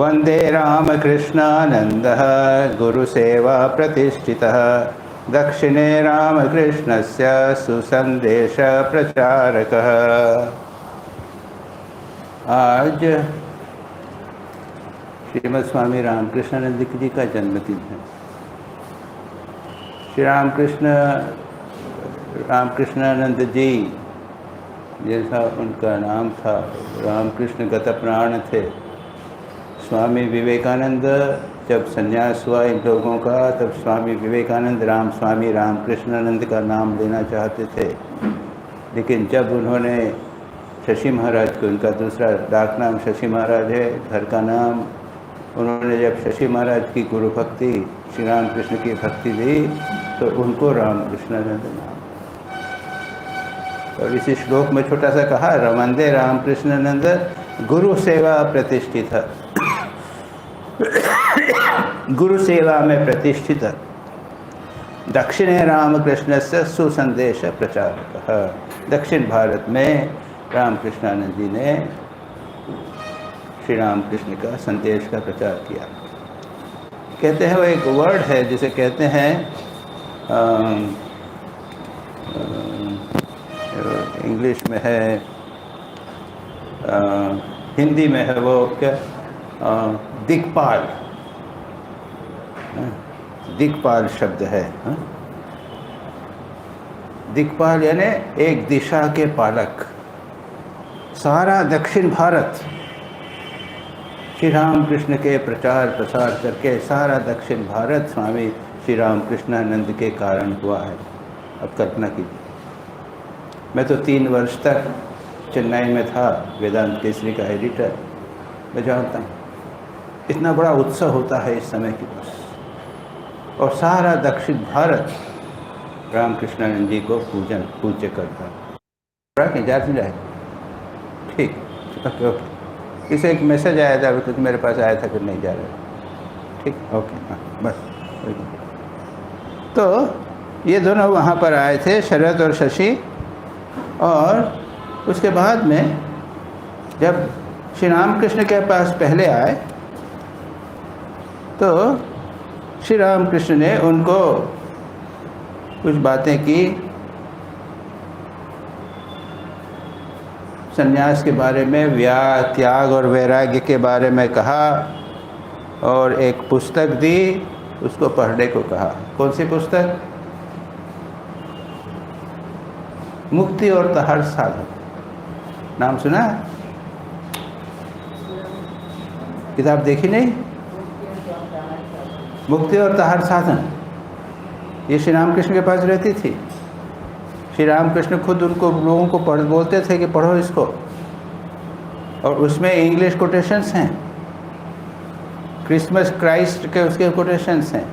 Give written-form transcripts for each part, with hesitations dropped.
वंदे रामकृष्णानन्दः गुरुसेवा प्रतिष्ठितः दक्षिणे रामकृष्णस्य सुसंदेश प्रचारकः। आज श्रीमद स्वामी रामकृष्णानंद जी का जन्मदिन है। श्री रामकृष्णानंद जी जैसा उनका नाम था, रामकृष्ण गत प्राण थे। स्वामी विवेकानंद जब संन्यास हुआ इन लोगों का, तब स्वामी विवेकानंद स्वामी रामकृष्णानंद का नाम लेना चाहते थे, लेकिन जब उन्होंने शशि महाराज को, उनका दूसरा डाक नाम शशि महाराज है, घर का नाम, उन्होंने जब शशि महाराज की गुरु भक्ति, श्री रामकृष्ण की भक्ति दी, तो उनको रामकृष्णानंद नाम। और इसी श्लोक में छोटा सा कहा, वंदे रामकृष्णानंद गुरु सेवा प्रतिष्ठित, गुरु सेवा में प्रतिष्ठित, दक्षिणे रामकृष्ण से सुसंदेश प्रचारक। दक्षिण भारत में रामकृष्णानंद जी ने श्री रामकृष्ण का संदेश का प्रचार किया। कहते हैं वो एक वर्ड है जिसे कहते हैं इंग्लिश में है, हिंदी में है वो क्या, दिक्पाल। दिक्पाल शब्द है। दिक्पाल यानी एक दिशा के पालक। सारा दक्षिण भारत श्री रामकृष्ण के प्रचार प्रसार करके, सारा दक्षिण भारत स्वामी श्री रामकृष्णानंद के कारण हुआ है। अब कल्पना कीजिए, मैं तो 3 वर्ष तक चेन्नई में था, वेदांत केसरी का एडिटर। मैं जानता हूँ इतना बड़ा उत्सव होता है इस समय की बस, और सारा दक्षिण भारत रामकृष्णानंद जी को पूज्य करता है। जा जाए ठीक, ओके ओके। इसे एक मैसेज आया था, क्योंकि मेरे पास आया था कि नहीं जा रहा। ठीक, ओके, हाँ बस। तो ये दोनों वहाँ पर आए थे, शरद और शशि। और उसके बाद में जब श्री रामकृष्ण के पास पहले आए, तो श्री रामकृष्ण ने उनको कुछ बातें की, संन्यास के बारे में, त्याग और वैराग्य के बारे में कहा, और एक पुस्तक दी, उसको पढ़ने को कहा। कौन सी पुस्तक? मुक्ति और तहर साधन। नाम सुना? किताब देखी नहीं? मुक्ति और तहर साधन, ये श्री रामकृष्ण के पास रहती थी। श्री रामकृष्ण खुद उनको, लोगों को बोलते थे कि पढ़ो इसको, और उसमें इंग्लिश कोटेशंस हैं, क्रिसमस क्राइस्ट के उसके कोटेशंस हैं।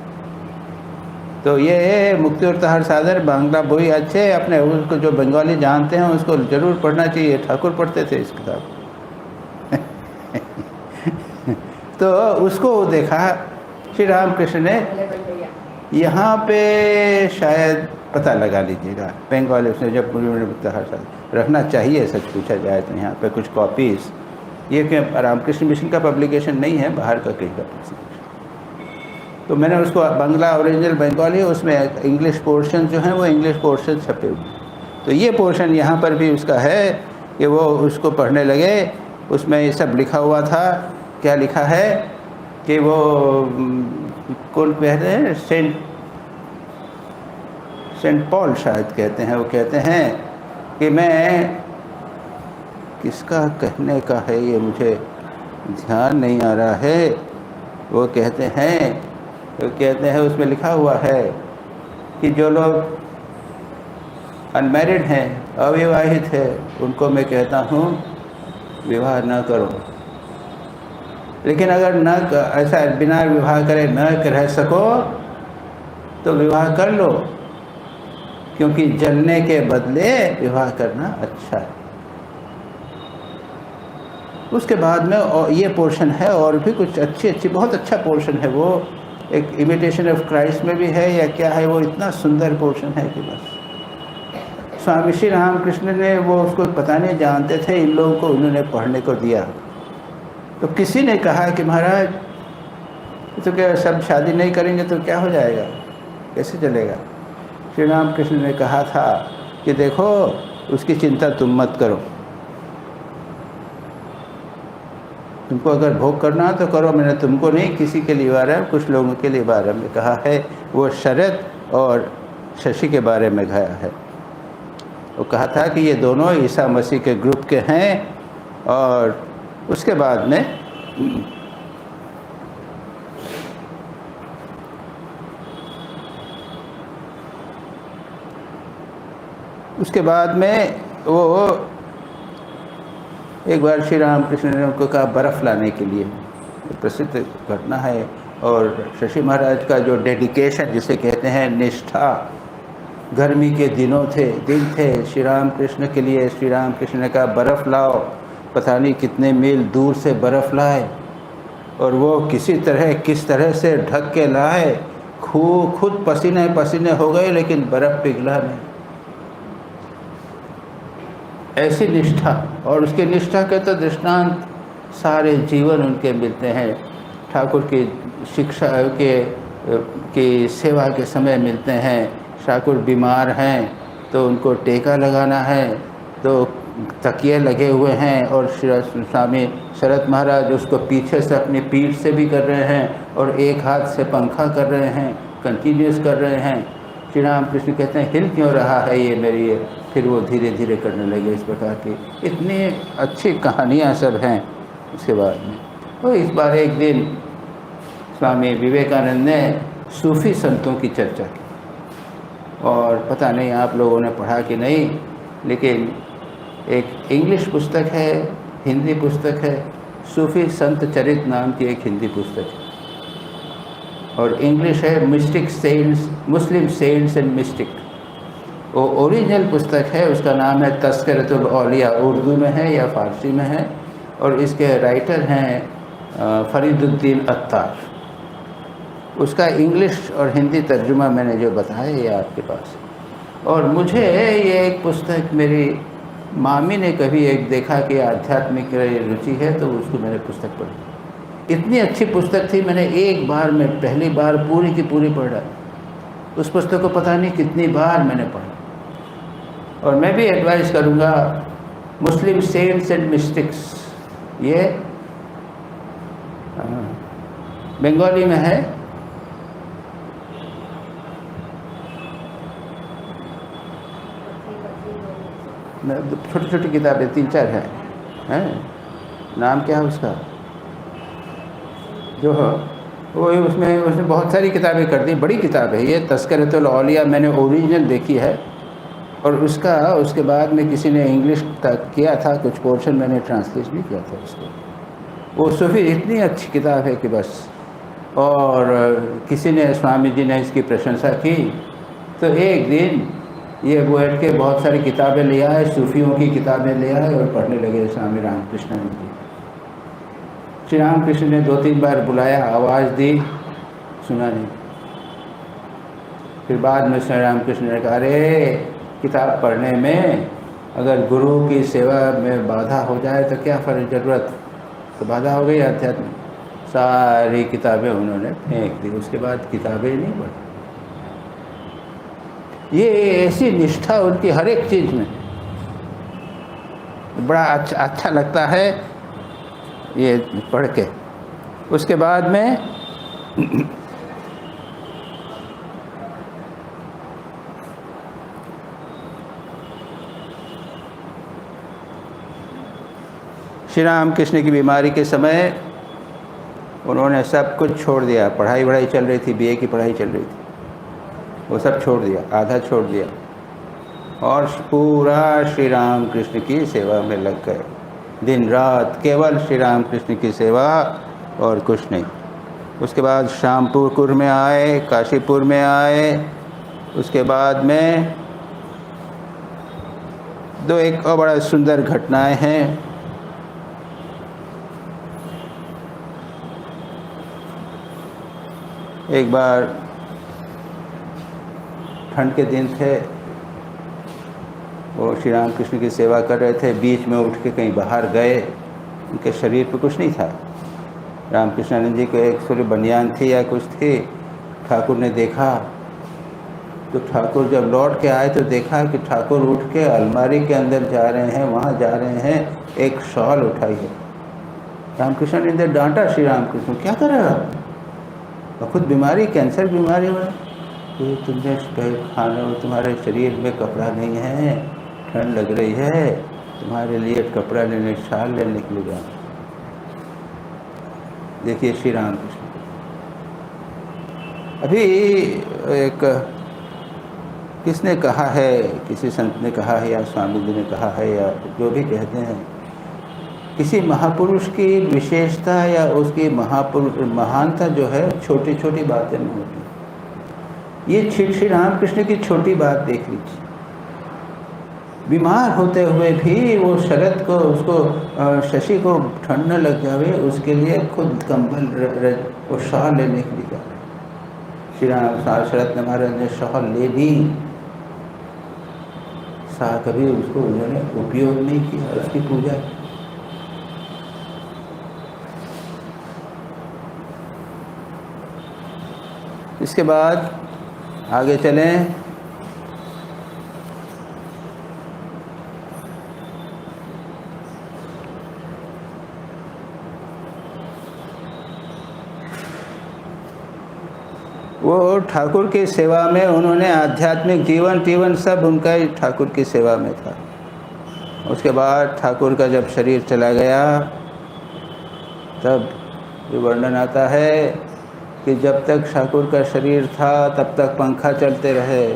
तो ये मुक्ति और तहर साधन बांग्ला बोई अच्छे, अपने उसको जो बंगाली जानते हैं उसको जरूर पढ़ना चाहिए। ठाकुर पढ़ते थे इस किताब। तो उसको देखा श्री रामकृष्ण ने, यहाँ पे शायद पता लगा लीजिएगा, बंगाली उसने जब रखना चाहिए, सच पूछा जाए तो यहाँ पे कुछ कॉपीज़, ये कि रामकृष्ण मिशन का पब्लिकेशन नहीं है, बाहर का कहीं का पब्लिकेशन। तो मैंने उसको बांग्ला ओरिजिनल बंगाली, उसमें इंग्लिश पोर्शन जो है वो इंग्लिश पोर्शन छपे हुए। तो ये पोर्शन यहाँ पर भी उसका है कि वो उसको पढ़ने लगे। उसमें ये सब लिखा हुआ था। क्या लिखा है कि वो कौन कहते हैं, सेंट पॉल शायद कहते हैं, वो कहते हैं कि मैं, किसका कहने का है ये मुझे ध्यान नहीं आ रहा है, वो कहते हैं उसमें लिखा हुआ है कि जो लोग अनमैरिड हैं, अविवाहित हैं, उनको मैं कहता हूँ विवाह न करो। लेकिन अगर न ऐसा बिना विवाह करे न रह सको तो विवाह कर लो, क्योंकि जलने के बदले विवाह करना अच्छा है। उसके बाद में और ये पोर्शन है, और भी कुछ अच्छी बहुत अच्छा पोर्शन है वो, एक इमिटेशन ऑफ क्राइस्ट में भी है या क्या है, वो इतना सुंदर पोर्शन है कि बस स्वामी श्री रामकृष्ण ने वो उसको पता नहीं जानते थे, इन लोगों को उन्होंने पढ़ने को दिया। तो किसी ने कहा कि महाराज तो क्या सब शादी नहीं करेंगे तो क्या हो जाएगा, कैसे चलेगा। श्री राम कृष्ण ने कहा था कि देखो उसकी चिंता तुम मत करो, तुमको अगर भोग करना हो तो करो, मैंने तुमको नहीं किसी के लिए बारे में, कुछ लोगों के लिए बारे में कहा है। वो शरद और शशि के बारे में कहा है। वो कहा था कि ये दोनों ईसा मसीह के ग्रुप के हैं। और उसके बाद में वो एक बार श्री राम कृष्ण ने उनको कहा बर्फ़ लाने के लिए, प्रसिद्ध घटना है। और शशि महाराज का जो डेडिकेशन जिसे कहते हैं, निष्ठा, गर्मी के दिन थे श्री राम कृष्ण के लिए। श्री राम कृष्ण ने कहा बर्फ़ लाओ, पता नहीं कितने मील दूर से बर्फ़ लाए और वो किस तरह से ढक के लाए, खुद पसीने पसीने हो गए लेकिन बर्फ़ पिघला नहीं। ऐसी निष्ठा, और उसकी निष्ठा के तो दृष्टांत सारे जीवन उनके मिलते हैं। ठाकुर की शिक्षा की सेवा के समय मिलते हैं। ठाकुर बीमार हैं तो उनको टेका लगाना है तो तकिए लगे हुए हैं और स्वामी शरद महाराज उसको पीछे से अपनी पीठ से भी कर रहे हैं और एक हाथ से पंखा कर रहे हैं, कंटिन्यूस कर रहे हैं। श्री राम कृष्ण कहते हैं हिल क्यों रहा है ये मेरी ये, फिर वो धीरे धीरे करने लगे। इस प्रकार की इतनी अच्छी कहानियाँ सब हैं उसके बाद में। तो इस बार एक दिन स्वामी विवेकानंद ने सूफ़ी संतों की चर्चा की, और पता नहीं आप लोगों ने पढ़ा कि नहीं, लेकिन एक इंग्लिश पुस्तक है, हिंदी पुस्तक है, सूफ़ी संत चरित नाम की एक हिंदी पुस्तक है, और इंग्लिश है mystic saints, Muslim saints and mystic. वो ओरिजिनल पुस्तक है, उसका नाम है तस्करतुल औलिया, उर्दू में है या फ़ारसी में है, और इसके राइटर हैं फरीदुद्दीन अत्तार। उसका इंग्लिश और हिंदी तर्जुमा मैंने जो बताया ये आपके पास। और मुझे ये एक पुस्तक मेरी मामी ने कभी एक देखा कि आध्यात्मिक रुचि है तो उसको मैंने पुस्तक पढ़ी। इतनी अच्छी पुस्तक थी, मैंने एक बार में पहली बार पूरी की पूरी पढ़ा। उस पुस्तक को पता नहीं कितनी बार मैंने पढ़ा। और मैं भी एडवाइस करूँगा, मुस्लिम सेंट्स एंड मिस्टिक्स, ये बंगाली में है, छोटी छोटी किताबें 3-4 हैं। नाम क्या है उसका जो है वो, उसने बहुत सारी किताबें कर दी, बड़ी किताब है ये। तस्करतुल औलिया मैंने ओरिजिनल देखी है, और उसके बाद में किसी ने इंग्लिश तक किया था, कुछ पोर्शन मैंने ट्रांसलेट भी किया था उसको। वो सूफी इतनी अच्छी किताब है कि बस। और किसी ने, स्वामी जी ने इसकी प्रशंसा की, तो एक दिन ये बैठ के बहुत सारी किताबें ले आए, सूफियों की किताबें ले आए और पढ़ने लगे स्वामी रामकृष्ण जी। श्री रामकृष्ण ने 2-3 बार बुलाया, आवाज़ दी, सुना नहीं। फिर बाद में श्री रामकृष्ण ने कहा, अरे किताब पढ़ने में अगर गुरु की सेवा में बाधा हो जाए तो क्या ज़रूरत, तो बाधा हो गई अध्यात्म। सारी किताबें उन्होंने फेंक दी, उसके बाद किताबें नहीं पढ़ी। ये ऐसी निष्ठा उनकी हर एक चीज़ में, बड़ा अच्छा लगता है ये पढ़ के। उसके बाद में श्री राम कृष्ण की बीमारी के समय उन्होंने सब कुछ छोड़ दिया। पढ़ाई चल रही थी, बीए की पढ़ाई चल रही थी, वो सब छोड़ दिया, आधा छोड़ दिया, और पूरा श्री राम कृष्ण की सेवा में लग गए। दिन रात केवल श्री राम कृष्ण की सेवा और कुछ नहीं। उसके बाद श्यामपुर में आए, काशीपुर में आए। उसके बाद में एक और बड़ा सुंदर घटनाएं हैं। एक बार ठंड के दिन थे, वो श्री राम कृष्ण की सेवा कर रहे थे, बीच में उठ के कहीं बाहर गए, उनके शरीर पे कुछ नहीं था, रामकृष्णानंद जी को एक थोड़ी बनियान थी या कुछ थी, ठाकुर ने देखा तो ठाकुर जब लौट के आए तो देखा कि ठाकुर उठ के अलमारी के अंदर जा रहे हैं, वहाँ जा रहे हैं, एक शॉल उठाई है। रामकृष्ण ने डांटा श्री रामकृष्ण, क्या कर रहे हो आप, खुद बीमारी, कैंसर बीमारी हुआ, तो तुमने खाना, तुम्हारे शरीर में कपड़ा नहीं है, ठंड लग रही है, तुम्हारे लिए कपड़ा लेने, शाल लेने के लिए जाना। देखिए श्री रामकृष्ण। अभी एक किसने कहा है, किसी संत ने कहा है या स्वामी जी ने कहा है या जो भी कहते हैं, किसी महापुरुष की विशेषता या उसकी महानता जो है छोटी छोटी बातें में होती। ये श्री रामकृष्ण की छोटी बात देख लीजिए, बीमार होते हुए भी वो शरद को, उसको शशि को ठंड न लग जावे, उसके लिए खुद कंबल और शॉल लेने के लिए जा रहे। श्री राम शरद महाराज ने शॉल ले ली, कभी उसको उन्होंने उपयोग नहीं किया, उसकी पूजा की। इसके बाद आगे चलें। वो ठाकुर की सेवा में उन्होंने आध्यात्मिक जीवन सब उनका ही ठाकुर की सेवा में था। उसके बाद ठाकुर का जब शरीर चला गया तब ये वर्णन आता है कि जब तक ठाकुर का शरीर था तब तक पंखा चलते रहे।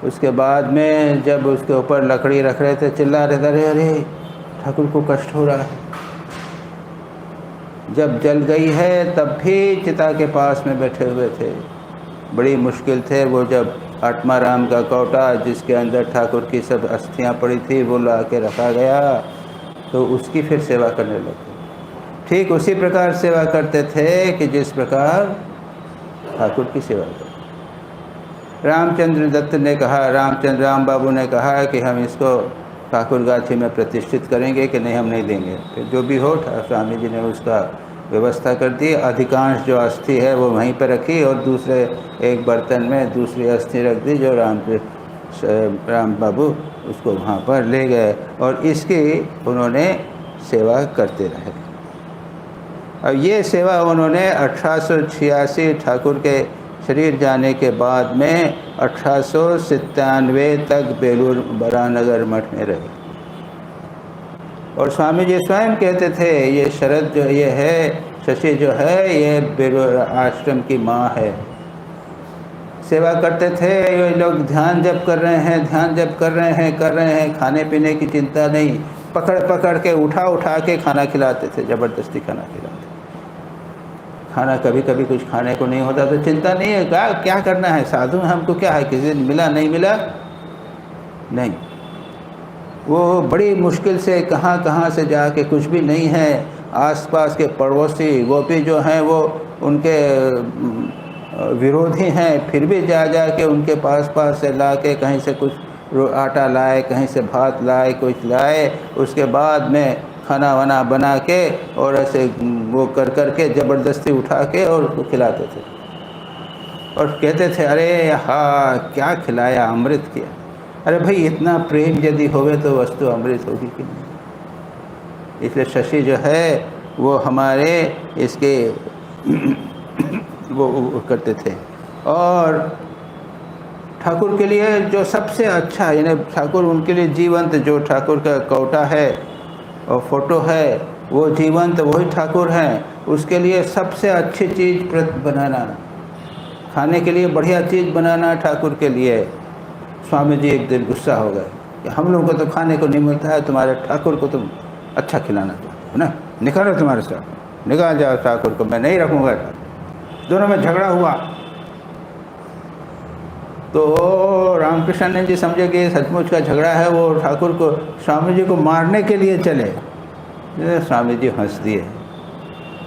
उसके बाद में जब उसके ऊपर लकड़ी रख रहे थे, चिल्ला रहे थे, अरे ठाकुर को कष्ट हो रहा है। जब जल गई है तब भी चिता के पास में बैठे हुए थे, बड़ी मुश्किल थे। वो जब आत्माराम का कौटा जिसके अंदर ठाकुर की सब अस्थियां पड़ी थी वो ला के रखा गया, तो उसकी फिर सेवा करने लगे। ठीक उसी प्रकार सेवा करते थे कि जिस प्रकार ठाकुर की सेवा करते। रामचंद्र दत्त ने कहा, राम बाबू ने कहा कि हम इसको ठाकुर गाछी में प्रतिष्ठित करेंगे कि नहीं, हम नहीं देंगे। फिर जो भी हो, स्वामी जी ने उसका व्यवस्था कर दी। अधिकांश जो अस्थि है वो वहीं पर रखी और दूसरे एक बर्तन में दूसरी अस्थि रख दी, जो राम बाबू उसको वहाँ पर ले गए और इसकी उन्होंने सेवा करते रहे। अब ये सेवा उन्होंने 1886 ठाकुर के शरीर जाने के बाद में 1897 तक बेलूर बरानगर मठ में रहे। और स्वामी जी स्वयं कहते थे ये शरद जो ये है, शशि जो है, ये बेलूर आश्रम की माँ है। सेवा करते थे ये लोग, ध्यान जप कर रहे हैं, खाने पीने की चिंता नहीं, पकड़ के उठा के खाना खिलाते थे, ज़बरदस्ती खाना खिलाते। खाना कभी कभी कुछ खाने को नहीं होता तो चिंता नहीं है, क्या करना है, साधु में हमको क्या है, किसी दिन मिला नहीं मिला नहीं। वो बड़ी मुश्किल से कहाँ से जाके, कुछ भी नहीं है, आसपास के पड़ोसी गोपी जो हैं वो उनके विरोधी हैं, फिर भी जा के उनके पास से ला के कहीं से कुछ आटा लाए, कहीं से भात लाए, कुछ लाए, उसके बाद में खाना वाना बना के और ऐसे वो कर के ज़बरदस्ती उठा के और उसको खिलाते थे। और कहते थे अरे हाँ क्या खिलाया, अमृत किया। अरे भाई इतना प्रेम यदि होवे तो वस्तु अमृत होगी कि नहीं। इसलिए शशि जो है वो हमारे इसके वो करते थे। और ठाकुर के लिए जो सबसे अच्छा, यानी ठाकुर उनके लिए जीवंत, जो ठाकुर का कौटा है और फोटो है वो जीवंत वही ठाकुर हैं। उसके लिए सबसे अच्छी चीज़ बनाना, खाने के लिए बढ़िया चीज़ बनाना ठाकुर के लिए। स्वामी जी एक दिन गुस्सा हो गए कि हम लोगों को तो खाने को नहीं मिलता है, तुम्हारे ठाकुर को तुम अच्छा खिलाना चाहते हो ना, निकालो तुम्हारे साथ, निकाल जाओ ठाकुर को, मैं नहीं रखूँगा। दोनों में झगड़ा हुआ तो रामकृष्णानंद जी समझे कि सचमुच का झगड़ा है, वो ठाकुर को, स्वामी जी को मारने के लिए चले। स्वामी जी हंस दिए,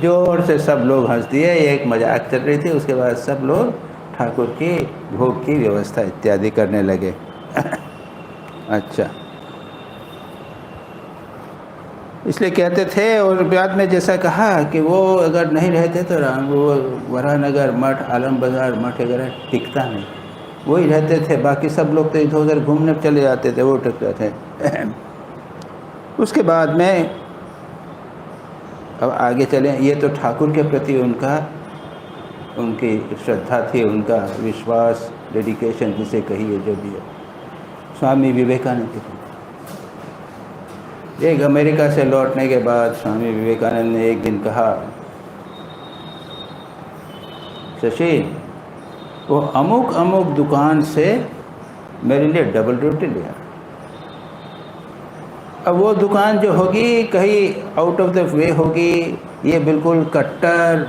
जोर से सब लोग हंस दिए, ये एक मजाक चल रही थी। उसके बाद सब लोग ठाकुर की भोग की व्यवस्था इत्यादि करने लगे। अच्छा, इसलिए कहते थे, और बाद में जैसा कहा कि वो अगर नहीं रहते तो वो वरानगर मठ, आलम बाज़ार मठ वगैरह टिकता नहीं, वही रहते थे। बाकी सब लोग तो इधर उधर घूमने चले जाते थे, वो टिकते थे। उसके बाद में अब आगे चलें। ये तो ठाकुर के प्रति उनकी श्रद्धा थी, उनका विश्वास, डेडिकेशन जिसे कहिए, जो भी है। स्वामी विवेकानंद के प्रति एक अमेरिका से लौटने के बाद स्वामी विवेकानंद ने एक दिन कहा, शशि, वो अमुक अमुक दुकान से मेरे लिए डबल रोटी लिया। अब वो दुकान जो होगी कहीं आउट ऑफ द वे होगी, ये बिल्कुल कट्टर,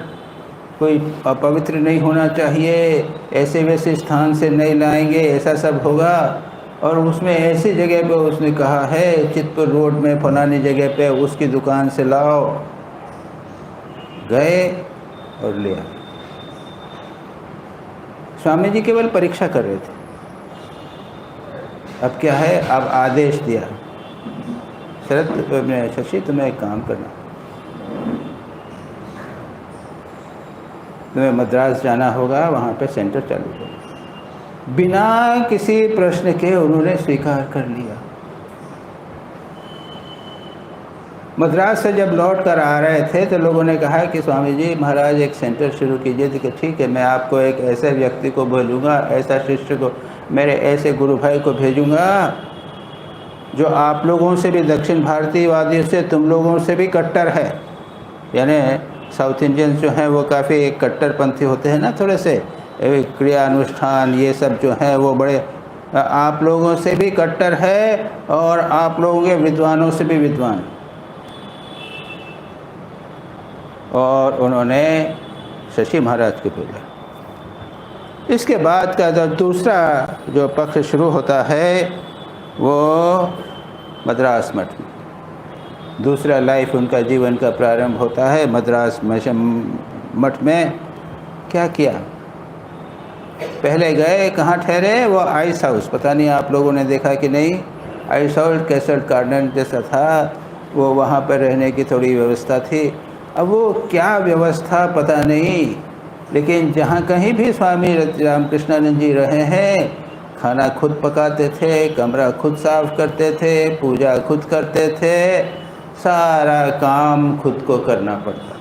कोई अपवित्र नहीं होना चाहिए, ऐसे वैसे स्थान से नहीं लाएंगे, ऐसा सब होगा। और उसमें ऐसी जगह पे उसने कहा है, चितपुर रोड में फलानी जगह पे उसकी दुकान से लाओ। गए और ले आए। स्वामी जी केवल परीक्षा कर रहे थे। अब क्या है, अब आदेश दिया, शरद शशि तुम्हें एक काम करना, तुम्हें मद्रास जाना होगा, वहाँ पे सेंटर चालू होगा। बिना किसी प्रश्न के उन्होंने स्वीकार कर लिया। मद्रास से जब लौट कर आ रहे थे तो लोगों ने कहा कि स्वामी जी महाराज एक सेंटर शुरू कीजिए। तो ठीक है, मैं आपको एक ऐसे व्यक्ति को बोलूँगा, ऐसा शिष्य को, मेरे ऐसे गुरु भाई को भेजूँगा जो आप लोगों से भी, दक्षिण भारतीयवादियों से, तुम लोगों से भी कट्टर है। यानी साउथ इंडियंस जो हैं वो काफ़ी कट्टरपंथी होते हैं ना, थोड़े से क्रिया अनुष्ठान ये सब जो है वो बड़े, आप लोगों से भी कट्टर है और आप लोगों के विद्वानों से भी विद्वान। और उन्होंने शशि महाराज को भेजा। इसके बाद का जो दूसरा जो पक्ष शुरू होता है वो मद्रास मठ में, दूसरा लाइफ उनका जीवन का प्रारंभ होता है मद्रास मठ में। क्या किया, पहले गए, कहाँ ठहरे, वो आइस हाउस, पता नहीं आप लोगों ने देखा कि नहीं, आइस हाउस कैसल गार्डन जैसा था, वो वहाँ पर रहने की थोड़ी व्यवस्था थी। अब वो क्या व्यवस्था पता नहीं, लेकिन जहाँ कहीं भी स्वामी रामकृष्णानंद जी रहे हैं, खाना खुद पकाते थे, कमरा खुद साफ करते थे, पूजा खुद करते थे, सारा काम खुद को करना पड़ता था।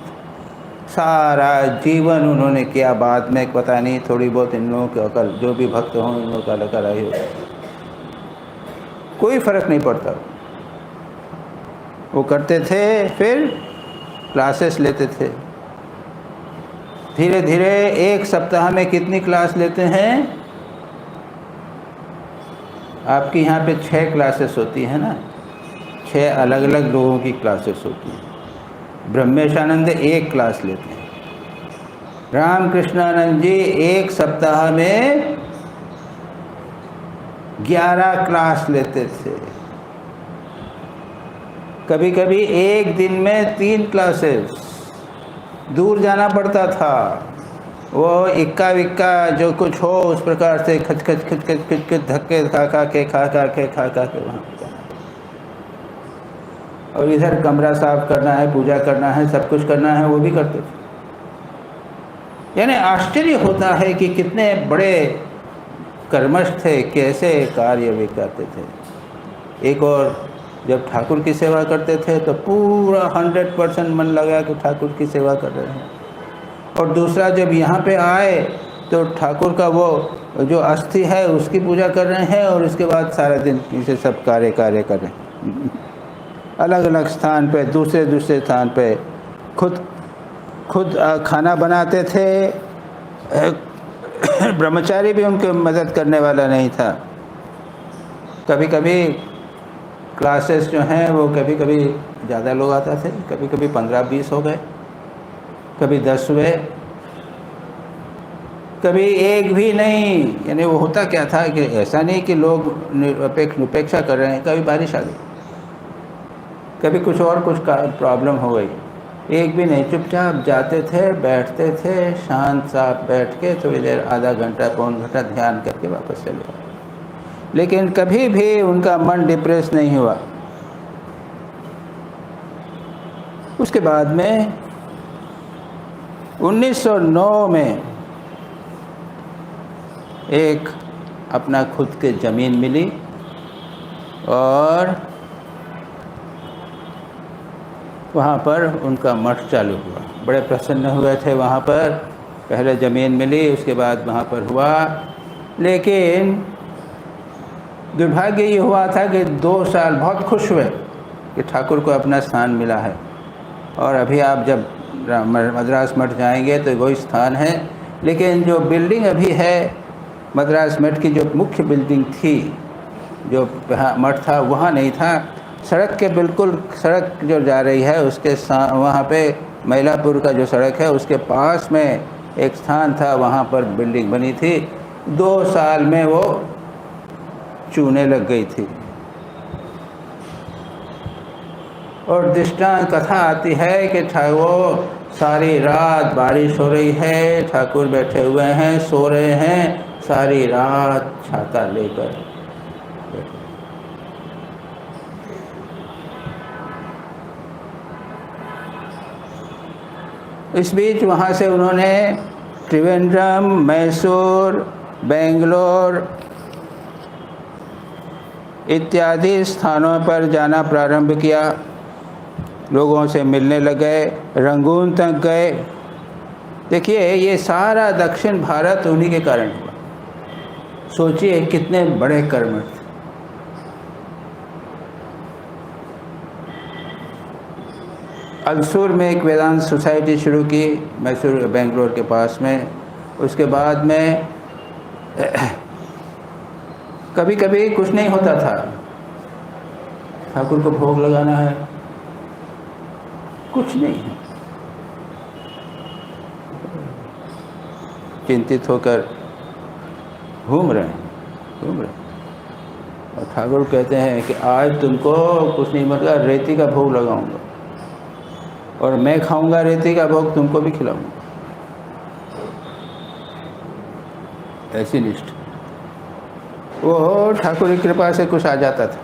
सारा जीवन उन्होंने किया। बाद में पता नहीं थोड़ी बहुत इन लोगों के अकल, जो भी भक्त हों इन लोगों का अकल आई हो, कोई फर्क नहीं पड़ता, वो करते थे। फिर क्लासेस लेते थे, धीरे धीरे। एक सप्ताह में कितनी क्लास लेते हैं? आपकी यहाँ पे 6 क्लासेस होती है ना, 6 अलग अलग लोगों की क्लासेस होती हैं। ब्रह्मेशानंद एक क्लास लेते हैं, रामकृष्णानंद जी एक सप्ताह में 11 क्लास लेते थे। कभी कभी एक दिन में 3 क्लासेस। दूर जाना पड़ता था, वो इक्का विक्का जो कुछ हो उस प्रकार से खच खच खच खच खच खच धक्के खा खा के वहाँ पर जाना। और इधर कमरा साफ करना है, पूजा करना है, सब कुछ करना है, वो भी करते थे। यानी आश्चर्य होता है कि कितने बड़े कर्मठ थे, कैसे कार्य वे करते थे। एक और जब ठाकुर की सेवा करते थे तो पूरा 100% मन लगा कि ठाकुर की सेवा कर रहे हैं। और दूसरा जब यहाँ पे आए तो ठाकुर का वो जो अस्थि है उसकी पूजा कर रहे हैं, और उसके बाद सारा दिन इसे सब कार्य कर रहे हैं। अलग अलग स्थान पे, दूसरे स्थान पे खुद खाना बनाते थे। ब्रह्मचारी भी उनकी मदद करने वाला नहीं था। कभी कभी क्लासेस जो हैं वो कभी कभी ज़्यादा लोग आते थे, कभी कभी 15-20 हो गए, कभी 10 हुए, कभी एक भी नहीं। यानी वो होता क्या था कि ऐसा नहीं कि लोग उपेक्षा कर रहे हैं, कभी बारिश आ गई, कभी कुछ प्रॉब्लम हो गई, एक भी नहीं। चुपचाप जाते थे, बैठते थे, शांत साफ बैठ के थोड़ी देर, आधा घंटा पौन घंटा ध्यान करके वापस चले गए। लेकिन कभी भी उनका मन डिप्रेस नहीं हुआ। उसके बाद में 1909 में एक अपना खुद के ज़मीन मिली और वहाँ पर उनका मठ चालू हुआ। बड़े प्रसन्न हुए थे वहाँ पर, पहले ज़मीन मिली, उसके बाद वहाँ पर हुआ। लेकिन दुर्भाग्य ये हुआ था कि 2 साल बहुत खुश हुए कि ठाकुर को अपना स्थान मिला है, और अभी आप जब मद्रास मठ जाएंगे तो वही स्थान है। लेकिन जो बिल्डिंग अभी है मद्रास मठ की, जो मुख्य बिल्डिंग थी, जो मठ था, वहाँ नहीं था। सड़क के बिल्कुल, सड़क जो जा रही है उसके वहाँ पे मैलापुर का जो सड़क है उसके पास में एक स्थान था, वहाँ पर बिल्डिंग बनी थी। 2 साल में वो चूने लग गई थी। और दृष्टांत कथा आती है कि ठाकुर सारी रात, बारिश हो रही है, ठाकुर बैठे हुए हैं, सो रहे हैं, सारी रात छाता लेकर। इस बीच वहाँ से उन्होंने त्रिवेंद्रम, मैसूर, बेंगलोर इत्यादि स्थानों पर जाना प्रारंभ किया। लोगों से मिलने लगे, रंगून तक गए। देखिए, ये सारा दक्षिण भारत उन्हीं के कारण हुआ। सोचिए कितने बड़े कर्मठ थे। अलसूर में एक वेदांत सोसाइटी शुरू की, मैसूर बेंगलोर के पास में। उसके बाद में कभी कभी कुछ नहीं होता था, ठाकुर को भोग लगाना है, कुछ नहीं है, चिंतित होकर घूम रहे हैं। और ठाकुर कहते हैं कि आज तुमको कुछ नहीं मिलेगा, रेती का भोग लगाऊंगा और मैं खाऊंगा रेती का भोग, तुमको भी खिलाऊंगा। ऐसी निष्ठा। वो ठाकुर की कृपा से कुछ आ जाता था,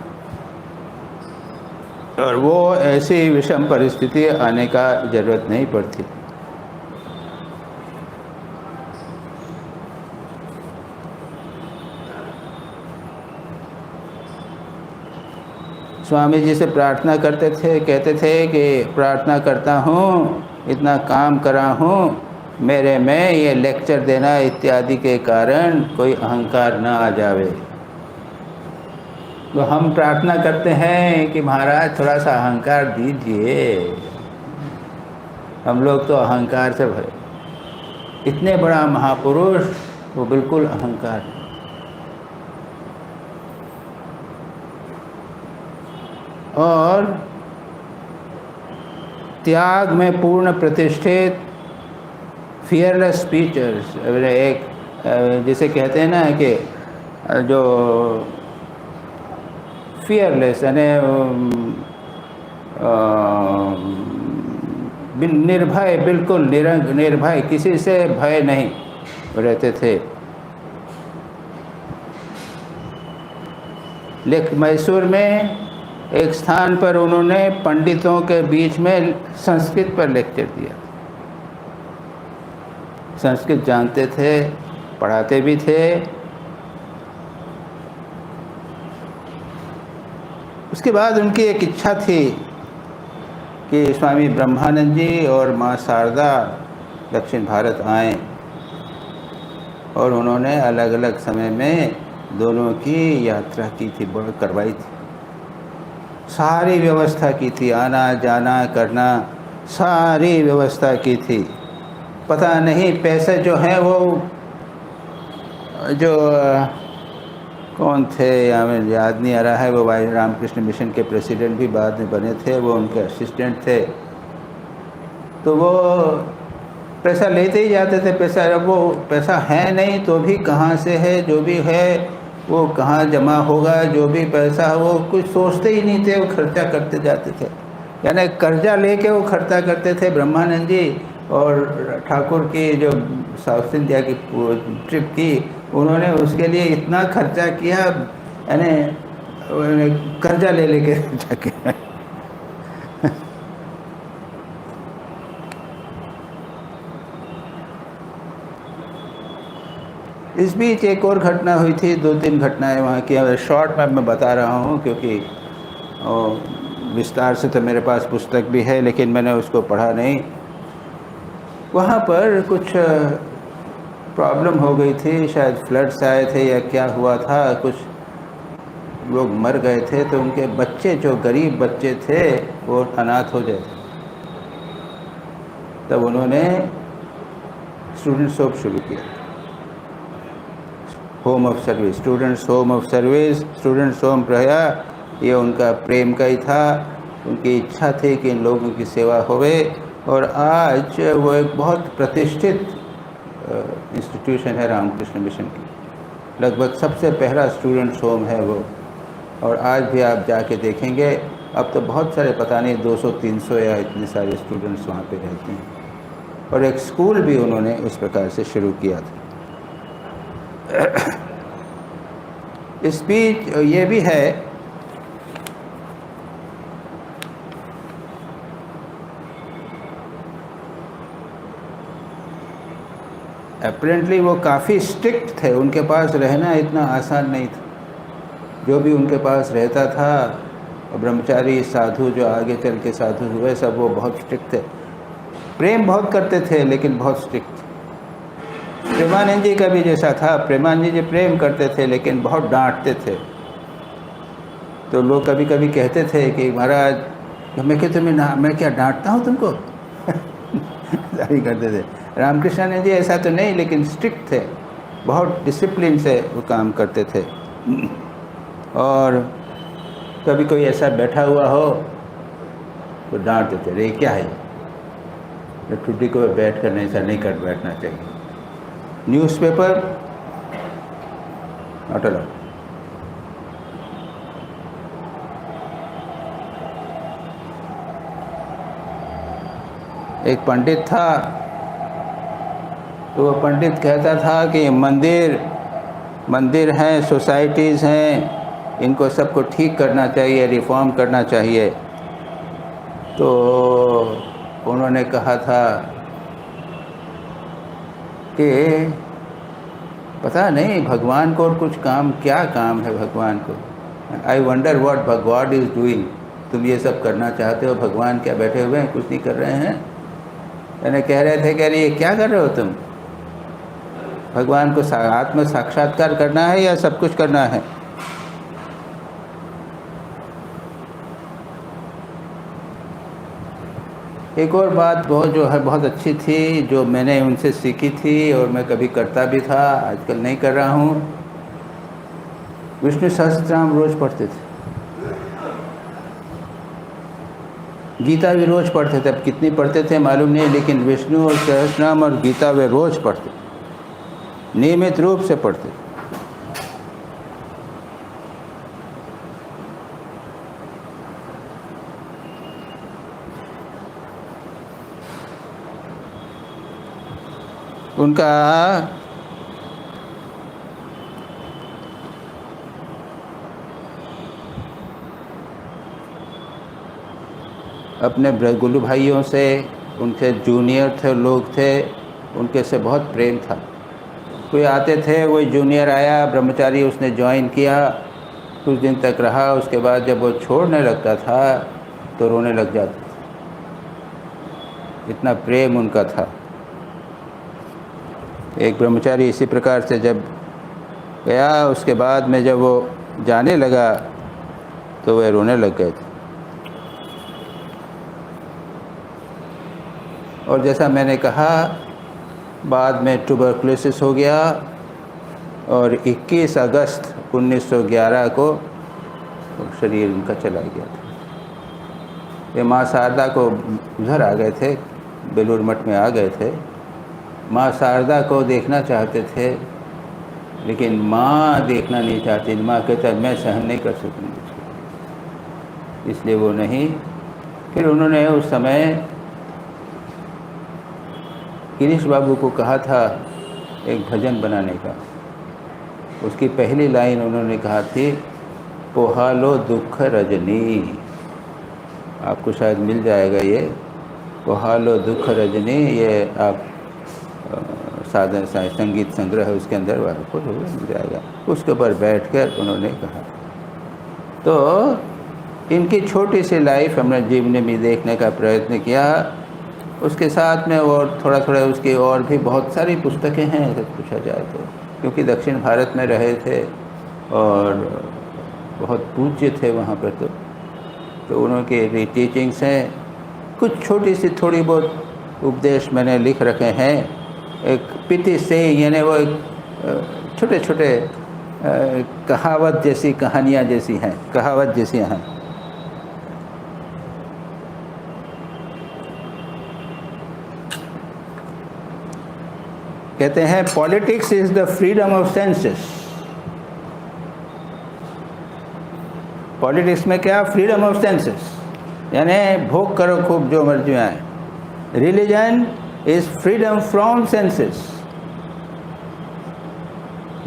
और वो ऐसी विषम परिस्थिति आने का जरूरत नहीं पड़ती। स्वामी जी से प्रार्थना करते थे, कहते थे कि प्रार्थना करता हूँ, इतना काम करा हूँ, मेरे में ये लेक्चर देना इत्यादि के कारण कोई अहंकार ना आ जावे। तो हम प्रार्थना करते हैं कि महाराज थोड़ा सा अहंकार दीजिए। हम लोग तो अहंकार से भरे, इतने बड़ा महापुरुष, वो बिल्कुल अहंकार। और त्याग में पूर्ण प्रतिष्ठित, फियरलेस स्पीचर्स। एक जिसे कहते हैं ना कि जो फियरलेस यानी निर्भय, बिल्कुल निर्भय, किसी से भय नहीं रहते थे। लेकिन मैसूर में एक स्थान पर उन्होंने पंडितों के बीच में संस्कृत पर लेक्चर दिया। संस्कृत जानते थे, पढ़ाते भी थे। उसके बाद उनकी एक इच्छा थी कि स्वामी ब्रह्मानंद जी और माँ शारदा दक्षिण भारत आएं, और उन्होंने अलग अलग समय में दोनों की यात्रा की थी, करवाई थी, सारी व्यवस्था की थी, आना जाना करना सारी व्यवस्था की थी। पता नहीं पैसे जो हैं वो जो कौन थे, हमें याद नहीं आ रहा है, वो भाई रामकृष्ण मिशन के प्रेसिडेंट भी बाद में बने थे, वो उनके असिस्टेंट थे। तो वो पैसा लेते ही जाते थे। पैसा, अब वो पैसा है नहीं तो भी कहाँ से है, जो भी है वो कहाँ जमा होगा, जो भी पैसा वो कुछ सोचते ही नहीं थे, वो खर्चा करते जाते थे। यानी कर्जा लेके वो खर्चा करते थे। ब्रह्मानंद जी और ठाकुर की जो साउथ इंडिया की ट्रिप की, उन्होंने उसके लिए इतना खर्चा किया, यानी कर्जा ले लेके जाके इस बीच एक और घटना हुई थी, 2-3 घटनाएं वहाँ की शॉर्ट में मैं बता रहा हूँ, क्योंकि विस्तार से तो मेरे पास पुस्तक भी है लेकिन मैंने उसको पढ़ा नहीं। वहाँ पर कुछ प्रॉब्लम हो गई थी, शायद फ्लड्स आए थे या क्या हुआ था, कुछ लोग मर गए थे, तो उनके बच्चे, जो गरीब बच्चे थे, वो अनाथ हो गए थे। तब उन्होंने स्टूडेंट्स होम शुरू किया, home of service, students home of service, students home रहा। ये उनका प्रेम का ही था, उनकी इच्छा थी कि इन लोगों की सेवा होवे, और आज वो एक बहुत प्रतिष्ठित इंस्टीट्यूशन है रामकृष्ण मिशन की। लगभग सबसे पहला स्टूडेंट्स होम है वो, और आज भी आप जाके देखेंगे, अब तो बहुत सारे, पता नहीं 200-300 या इतने सारे स्टूडेंट्स वहाँ पे रहते हैं। और एक स्कूल भी उन्होंने इस प्रकार से शुरू किया था। इस बीच ये भी है, अपेरेंटली वो काफ़ी स्ट्रिक्ट थे, उनके पास रहना इतना आसान नहीं था। जो भी उनके पास रहता था, ब्रह्मचारी साधु जो आगे चल के साधु हुए, सब वो बहुत स्ट्रिक्ट थे। प्रेम बहुत करते थे लेकिन बहुत स्ट्रिक्ट थे। प्रेमानंद जी का भी जैसा था, प्रेमानंद जी प्रेम करते थे लेकिन बहुत डांटते थे। तो लोग कभी कभी कहते थे कि महाराज, मैं क्या तुम्हें मैं क्या डांटता हूँ तुमको ऐसा करते थे। रामकृष्णानंद जी ऐसा तो नहीं, लेकिन स्ट्रिक्ट थे, बहुत डिसिप्लिन से वो काम करते थे। और कभी कोई ऐसा बैठा हुआ हो तो डांट देते, रे क्या है ये, ठुड्डी को बैठ कर ऐसा नहीं कर बैठना चाहिए। Newspaper not allowed. एक पंडित था, तो वो पंडित कहता था कि मंदिर हैं, सोसाइटीज़ हैं, इनको सबको ठीक करना चाहिए, रिफॉर्म करना चाहिए। तो उन्होंने कहा था कि पता नहीं भगवान को और कुछ काम, क्या काम है भगवान को, I wonder what God is doing. तुम ये सब करना चाहते हो, भगवान क्या बैठे हुए हैं, कुछ नहीं कर रहे हैं। यानी कह रहे थे, कह रही है क्या कर रहे हो तुम, भगवान को आत्म साक्षात्कार करना है या सब कुछ करना है। एक और बात बहुत जो है बहुत अच्छी थी, जो मैंने उनसे सीखी थी और मैं कभी करता भी था, आजकल नहीं कर रहा हूँ। विष्णु सहस्त्रनाम रोज़ पढ़ते थे, गीता भी रोज़ पढ़ते थे। अब कितनी पढ़ते थे मालूम नहीं, लेकिन विष्णु और सहस्त्रनाम और गीता वे रोज़ पढ़ते, नियमित रूप से पढ़ते। उनका अपने गुल्लू भाइयों से, उनके जूनियर थे लोग थे, उनके से बहुत प्रेम था। कोई आते थे, वही जूनियर आया ब्रह्मचारी, उसने ज्वाइन किया, कुछ दिन तक रहा, उसके बाद जब वो छोड़ने लगता था तो रोने लग जाता था, इतना प्रेम उनका था। एक ब्रह्मचारी इसी प्रकार से जब गया, उसके बाद में जब वो जाने लगा तो वे रोने लग गए थे। और जैसा मैंने कहा, बाद में ट्यूबरकुलोसिस हो गया और 21 अगस्त 1911 को शरीर उनका चला गया था। ये माँ शारदा को उधर आ गए थे, बेलूर मठ में आ गए थे, माँ शारदा को देखना चाहते थे, लेकिन माँ देखना नहीं चाहती। माँ कहता मैं सहन नहीं कर सकूँगी, इसलिए वो नहीं। फिर उन्होंने उस समय गिरीश बाबू को कहा था एक भजन बनाने का। उसकी पहली लाइन उन्होंने कहा थी, पोहालो दुख रजनी। आपको शायद मिल जाएगा ये, पोहालो दुख रजनी। ये आप साधन संगीत संग्रह उसके अंदर आपको मिल जाएगा। उसके ऊपर बैठकर उन्होंने कहा। तो इनकी छोटी सी लाइफ हमने जीवनी में देखने का प्रयत्न किया। उसके साथ में और थोड़ा थोड़ा उसकी और भी बहुत सारी पुस्तकें हैं अगर पूछा जाए तो, क्योंकि दक्षिण भारत में रहे थे और बहुत पूज्य थे वहाँ पर। तो उनके टीचिंग्स हैं। कुछ छोटी सी थोड़ी बहुत उपदेश मैंने लिख रखे हैं। एक पिटी से यानी वो एक छोटे छोटे कहावत जैसी कहानियाँ जैसी हैं, कहावत जैसी हैं। कहते हैं politics is the freedom of senses. Politics में क्या? फ्रीडम ऑफ सेंसेस, यानी भोग करो खूब जो मर्जी आए। Religion is freedom from senses.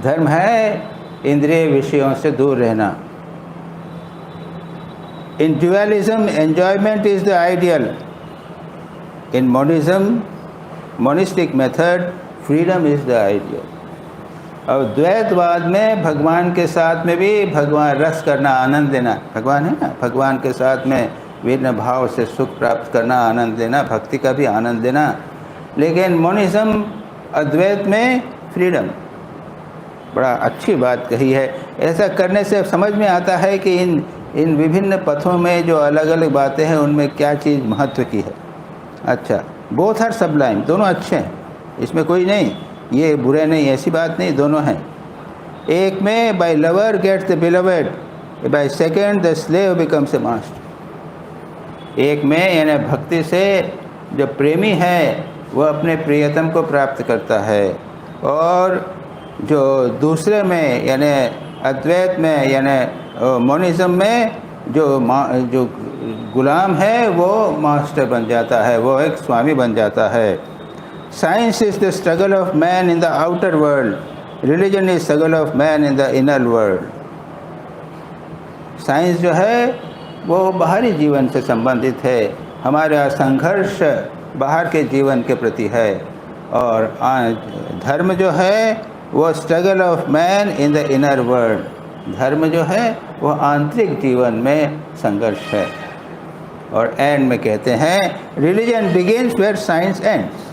धर्म है इंद्रिय विषयों से दूर रहना। In dualism enjoyment is the ideal. In monism monistic method freedom is the ideal. और द्वैतवाद में भगवान के साथ में भी भगवान रस करना, आनंद देना, भगवान है ना, भगवान के साथ में विघ्न भाव से सुख प्राप्त करना, आनंद देना, भक्ति का भी आनंद देना। लेकिन मोनिज्म अद्वैत में फ्रीडम। बड़ा अच्छी बात कही है। ऐसा करने से समझ में आता है कि इन विभिन्न पथों में जो अलग अलग बातें हैं उनमें क्या चीज़ महत्व की है। अच्छा, बोथ आर सबलाइम, दोनों अच्छे हैं, इसमें कोई नहीं, ये बुरे नहीं, ऐसी बात नहीं, दोनों हैं। एक में by lover gets the beloved, by second the slave becomes a master. एक में यानी भक्ति से जो प्रेमी है वह अपने प्रियतम को प्राप्त करता है, और जो दूसरे में यानी अद्वैत में यानी मोनिज्म में जो गुलाम है वो मास्टर बन जाता है, वो एक स्वामी बन जाता है। Science is the struggle of man in the outer world, religion is struggle of man in the inner world. Science जो है वो बाहरी जीवन से संबंधित है, हमारा संघर्ष बाहर के जीवन के प्रति है, और धर्म जो है वो struggle of man in the inner world. धर्म जो है वो आंतरिक जीवन में संघर्ष है। और एंड में कहते हैं religion begins where science ends.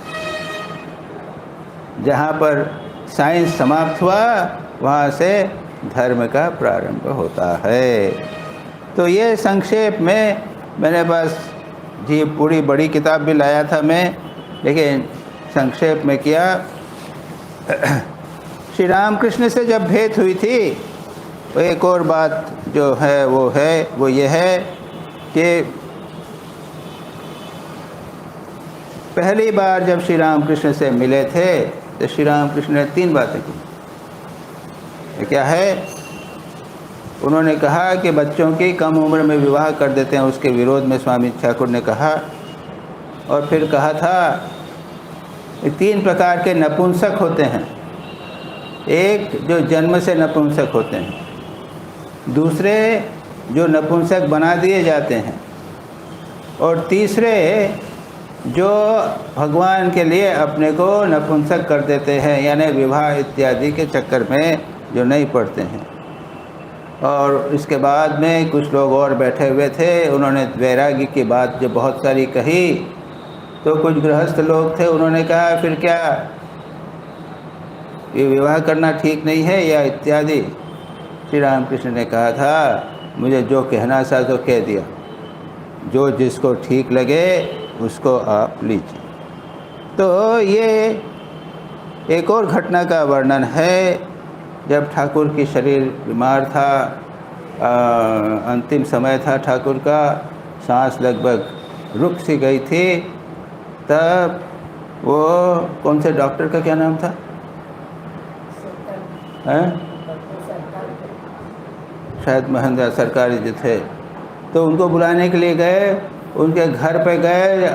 जहाँ पर साइंस समाप्त हुआ वहाँ से धर्म का प्रारंभ होता है। तो ये संक्षेप में मेरे पास जी पूरी बड़ी किताब भी लाया था मैं, लेकिन संक्षेप में किया। श्री रामकृष्ण से जब भेंट हुई थी तो एक और बात जो है वो ये है कि पहली बार जब श्री रामकृष्ण से मिले थे तो श्री रामकृष्ण ने 3 बातें की। क्या है? उन्होंने कहा कि बच्चों की कम उम्र में विवाह कर देते हैं, उसके विरोध में स्वामी ठाकुर ने कहा। और फिर कहा था 3 प्रकार के नपुंसक होते हैं। एक जो जन्म से नपुंसक होते हैं, दूसरे जो नपुंसक बना दिए जाते हैं, और तीसरे जो भगवान के लिए अपने को नपुंसक कर देते हैं, यानी विवाह इत्यादि के चक्कर में जो नहीं पड़ते हैं। और इसके बाद में कुछ लोग और बैठे हुए थे, उन्होंने वैराग्य की बात जो बहुत सारी कही। तो कुछ गृहस्थ लोग थे, उन्होंने कहा फिर क्या ये विवाह करना ठीक नहीं है या इत्यादि। श्री रामकृष्ण ने कहा था मुझे जो कहना था तो कह दिया, जो जिसको ठीक लगे उसको आप लीजिए। तो ये एक और घटना का वर्णन है, जब ठाकुर की शरीर बीमार था, अंतिम समय था ठाकुर का, सांस लगभग रुक सी गई थी, तब वो कौन से डॉक्टर का क्या नाम था? शायद महेंद्र सरकारी जो थे, तो उनको बुलाने के लिए गए। उनके घर पे गए,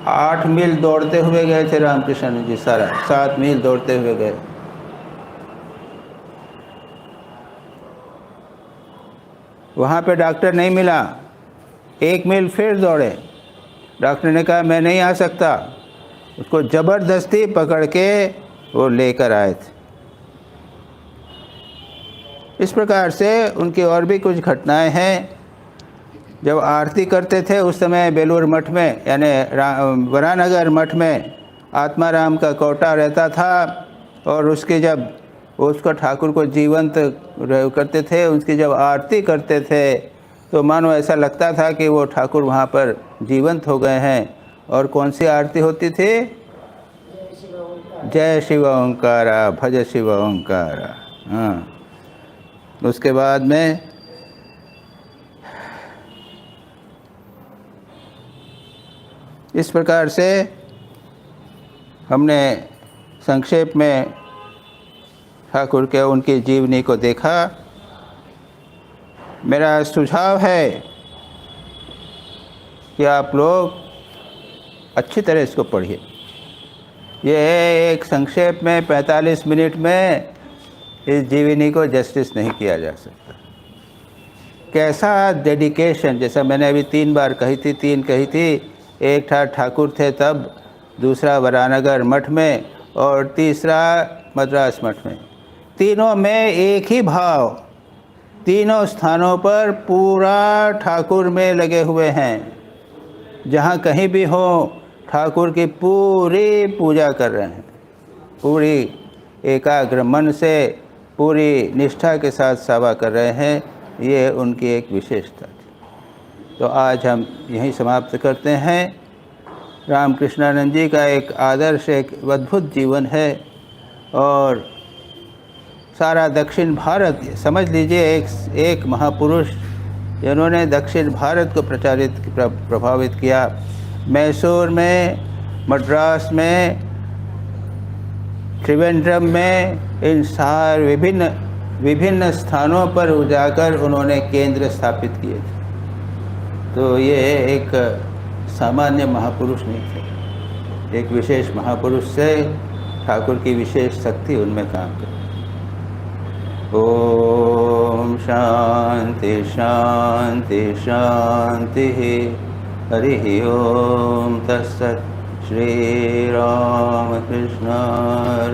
8 मील दौड़ते हुए गए थे रामकृष्ण जी, सारा 7 मील दौड़ते हुए गए। वहाँ पे डॉक्टर नहीं मिला, 1 मील फिर दौड़े। डॉक्टर ने कहा मैं नहीं आ सकता। उसको ज़बरदस्ती पकड़ के वो लेकर आए थे। इस प्रकार से उनकी और भी कुछ घटनाएं हैं। जब आरती करते थे उस समय बेलूर मठ में यानी वरानगर मठ में आत्माराम का कोटा रहता था, और उसके जब उसको ठाकुर को जीवंत करते थे, उसकी जब आरती करते थे तो मानो ऐसा लगता था कि वो ठाकुर वहाँ पर जीवंत हो गए हैं। और कौन सी आरती होती थी? जय शिव ओंकारा, भज शिव ओंकारा। हाँ, उसके बाद में इस प्रकार से हमने संक्षेप में ठाकुर के उनकी जीवनी को देखा। मेरा सुझाव है कि आप लोग अच्छी तरह इसको पढ़िए। ये एक संक्षेप में 45 मिनट में इस जीवनी को जस्टिस नहीं किया जा सकता। कैसा डेडिकेशन, जैसा मैंने अभी 3 बार कही थी। एक ठाकुर थे तब, दूसरा वरानगर मठ में, और तीसरा मद्रास मठ में। तीनों में एक ही भाव, तीनों स्थानों पर पूरा ठाकुर में लगे हुए हैं। जहाँ कहीं भी हो ठाकुर की पूरी पूजा कर रहे हैं, पूरी एकाग्र मन से, पूरी निष्ठा के साथ सेवा कर रहे हैं। ये उनकी एक विशेषता थी। तो आज हम यहीं समाप्त करते हैं। रामकृष्णानंद जी का एक आदर्श, एक अद्भुत जीवन है, और सारा दक्षिण भारत, समझ लीजिए एक महापुरुष जिन्होंने दक्षिण भारत को प्रभावित किया। मैसूर में, मद्रास में, त्रिवेंद्रम में, इन सारे विभिन्न स्थानों पर जाकर उन्होंने केंद्र स्थापित किए थे। तो ये एक सामान्य महापुरुष नहीं थे, एक विशेष महापुरुष से ठाकुर की विशेष शक्ति उनमें काम कर। ओम शांति शांति शांति। हरि ओम तत्सत्। श्री राम कृष्णार्पणमस्तु।